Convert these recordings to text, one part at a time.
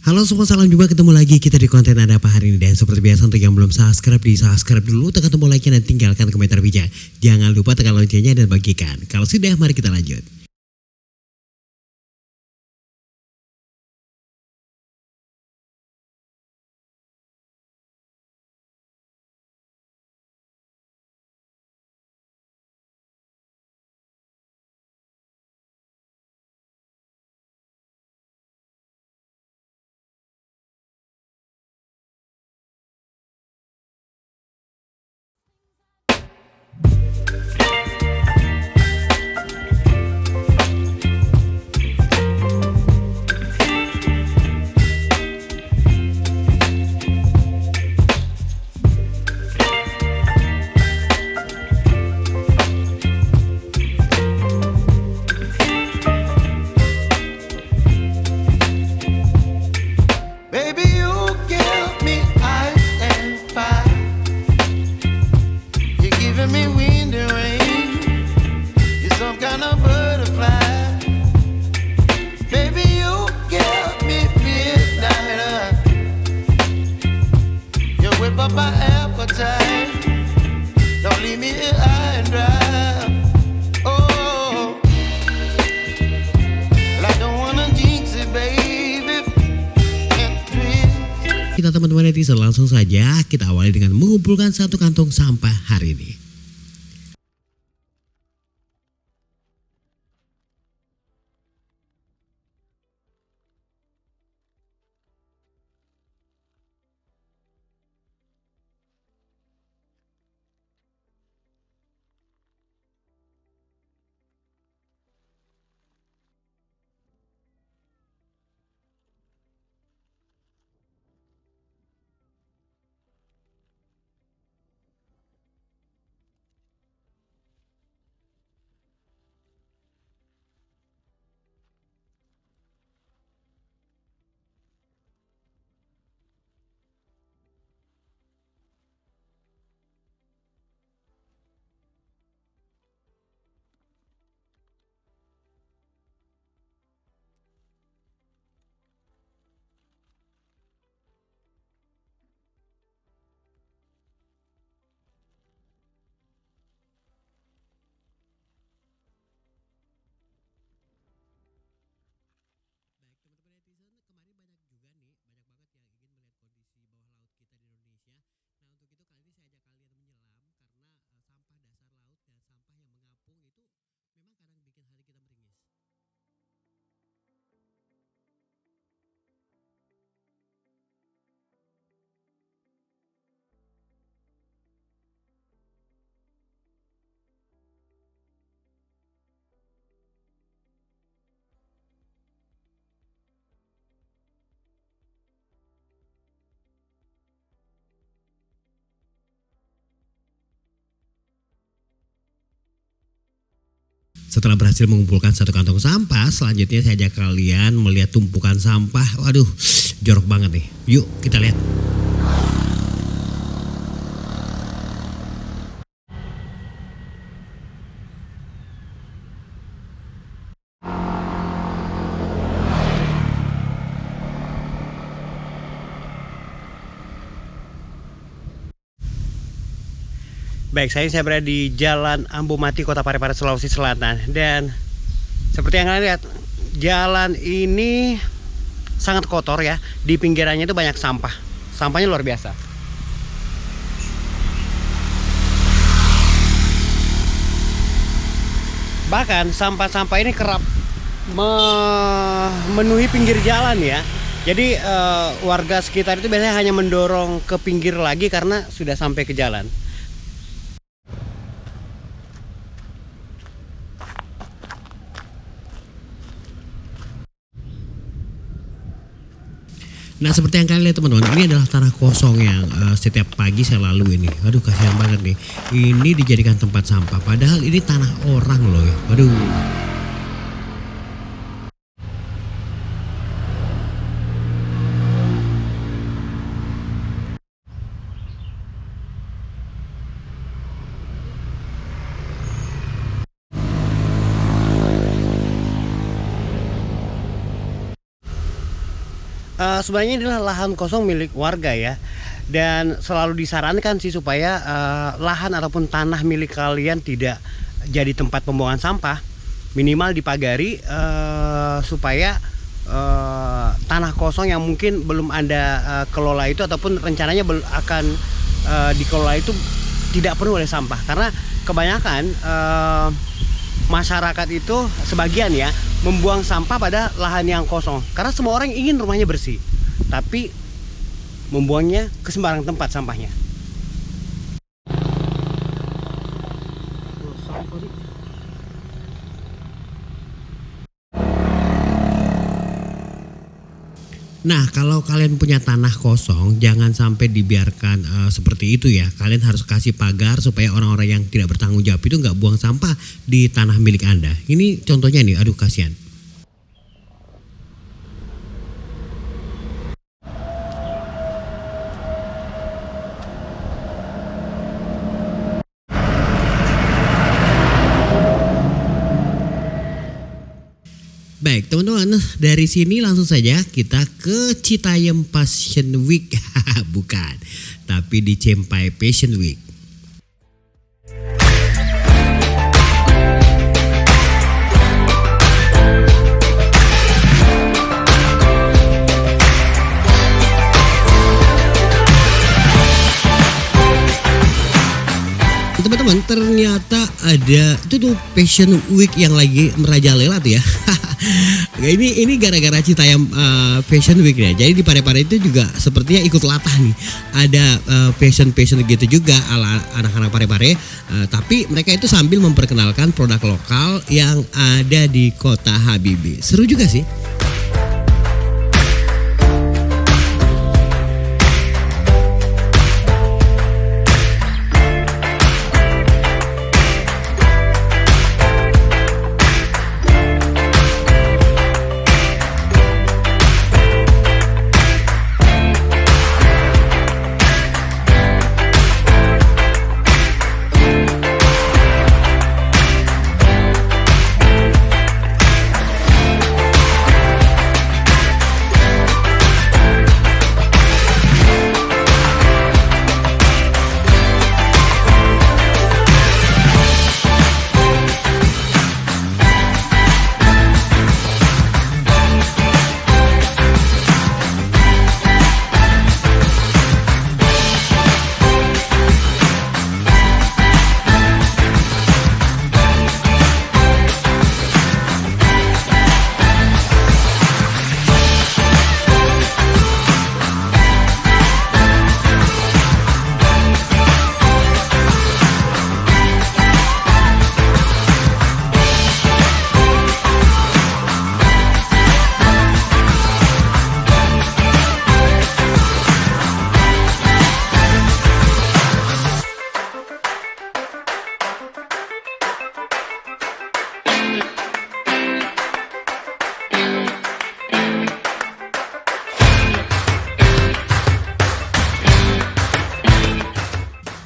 Halo semua, salam jumpa, ketemu lagi kita di konten Ada Apa hari ini. Dan seperti biasa untuk yang belum subscribe, di subscribe dulu, tekan tombol like dan tinggalkan komentar bijak. Jangan lupa tekan loncengnya dan bagikan. Kalau sudah, mari kita lanjut. Kita teman-teman netizen, langsung saja kita awali dengan mengumpulkan satu kantong sampah hari ini. Setelah berhasil mengumpulkan satu kantong sampah, selanjutnya saya ajak kalian melihat tumpukan sampah. Waduh, jorok banget nih. Yuk kita lihat. Baik, saya berada di Jalan Ambomati, Kota Parepare, Sulawesi Selatan. Dan seperti yang kalian lihat, jalan ini sangat kotor ya. Di pinggirannya itu banyak sampah. Sampahnya luar biasa. Bahkan sampah-sampah ini kerap memenuhi pinggir jalan ya. Jadi warga sekitar itu biasanya hanya mendorong ke pinggir lagi karena sudah sampai ke jalan. Nah, seperti yang kalian lihat teman-teman, ini adalah tanah kosong yang setiap pagi saya lalui ini. Aduh, kasihan banget nih. Ini dijadikan tempat sampah, padahal ini tanah orang loh. Waduh. sebenarnya inilah lahan kosong milik warga ya. Dan selalu disarankan sih supaya lahan ataupun tanah milik kalian tidak jadi tempat pembuangan sampah. Minimal dipagari supaya tanah kosong yang mungkin belum Anda kelola itu ataupun rencananya akan dikelola itu tidak penuh oleh sampah. Karena kebanyakan masyarakat itu sebagian ya membuang sampah pada lahan yang kosong. Karena semua orang ingin rumahnya bersih, tapi membuangnya ke sembarang tempat sampahnya. Nah, kalau kalian punya tanah kosong, jangan sampai dibiarkan seperti itu ya. Kalian harus kasih pagar supaya orang-orang yang tidak bertanggung jawab itu nggak buang sampah di tanah milik Anda. Ini contohnya nih, aduh kasihan. Baik teman-teman, dari sini langsung saja kita ke Citayam Fashion Week. Bukan, tapi di Cempai Fashion Week. Teman-teman, ternyata ada itu tuh Fashion Week yang lagi merajalela tuh ya. ini gara-gara Citayam Fashion Week ya. Jadi di Parepare itu juga sepertinya ikut latah nih. Ada fashion gitu juga ala anak-anak Parepare. Tapi mereka itu sambil memperkenalkan produk lokal yang ada di Kota Habibie. Seru juga sih.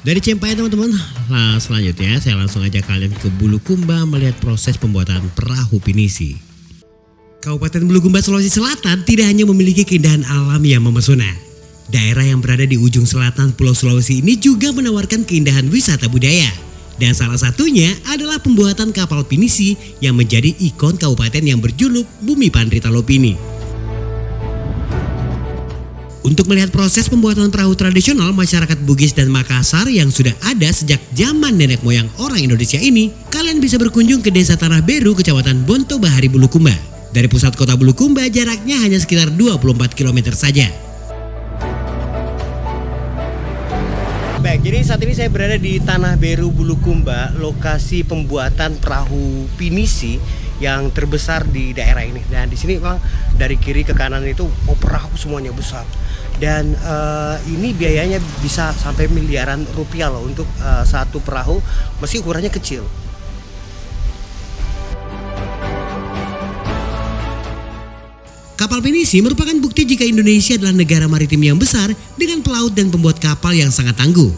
Dari Cempai teman-teman, nah selanjutnya saya langsung ajak kalian ke Bulukumba melihat proses pembuatan perahu pinisi. Kabupaten Bulukumba, Sulawesi Selatan tidak hanya memiliki keindahan alam yang memesona. Daerah yang berada di ujung selatan Pulau Sulawesi ini juga menawarkan keindahan wisata budaya. Dan salah satunya adalah pembuatan kapal pinisi yang menjadi ikon kabupaten yang berjuluk Bumi Pandrita Lopini. Untuk melihat proses pembuatan perahu tradisional masyarakat Bugis dan Makassar yang sudah ada sejak zaman nenek moyang orang Indonesia ini, kalian bisa berkunjung ke Desa Tanah Beru, Kecamatan Bonto Bahari, Bulukumba. Dari pusat kota Bulukumba jaraknya hanya sekitar 24 km saja. Baik, jadi saat ini saya berada di Tanah Beru, Bulukumba, lokasi pembuatan perahu pinisi yang terbesar di daerah ini. Dan di sini memang dari kiri ke kanan itu perahu semuanya besar. Dan ini biayanya bisa sampai miliaran rupiah loh untuk satu perahu, meski ukurannya kecil. Kapal pinisi merupakan bukti jika Indonesia adalah negara maritim yang besar dengan pelaut dan pembuat kapal yang sangat tangguh.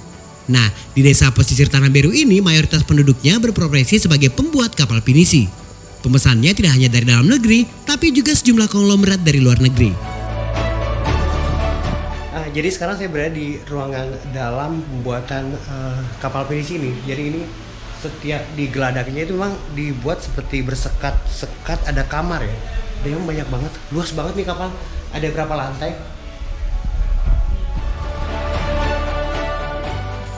Nah, di desa pesisir Tanah Beru ini mayoritas penduduknya berprofesi sebagai pembuat kapal pinisi. Pemesannya tidak hanya dari dalam negeri, tapi juga sejumlah konglomerat dari luar negeri. Jadi sekarang saya berada di ruangan dalam pembuatan kapal pinisi ini. Jadi ini setiap di geladangnya itu memang dibuat seperti bersekat-sekat, ada kamar ya. Dan memang banyak banget, luas banget nih kapal. Ada berapa lantai?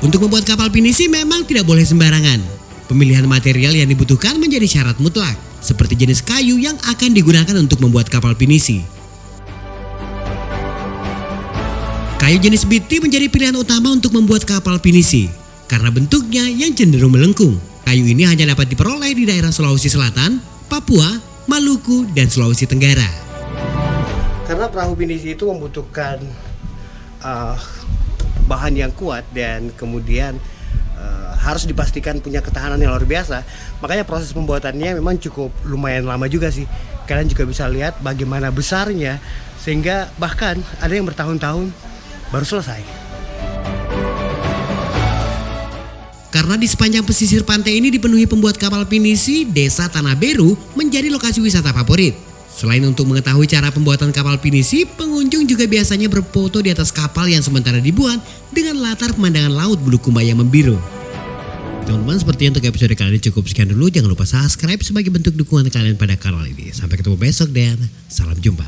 Untuk membuat kapal pinisi memang tidak boleh sembarangan. Pemilihan material yang dibutuhkan menjadi syarat mutlak, seperti jenis kayu yang akan digunakan untuk membuat kapal pinisi. Kayu jenis biti menjadi pilihan utama untuk membuat kapal pinisi karena bentuknya yang cenderung melengkung. Kayu ini hanya dapat diperoleh di daerah Sulawesi Selatan, Papua, Maluku, dan Sulawesi Tenggara. Karena perahu pinisi itu membutuhkan bahan yang kuat dan kemudian harus dipastikan punya ketahanan yang luar biasa. Makanya proses pembuatannya memang cukup lumayan lama juga sih. Kalian juga bisa lihat bagaimana besarnya, sehingga bahkan ada yang bertahun-tahun baru selesai. Karena di sepanjang pesisir pantai ini dipenuhi pembuat kapal pinisi, Desa Tanah Beru menjadi lokasi wisata favorit. Selain untuk mengetahui cara pembuatan kapal pinisi, pengunjung juga biasanya berfoto di atas kapal yang sementara dibuat dengan latar pemandangan laut Bulukumba yang membiru. Teman-teman, seperti untuk episode kali ini cukup sekian dulu. Jangan lupa subscribe sebagai bentuk dukungan kalian pada kanal ini. Sampai ketemu besok dan salam jumpa.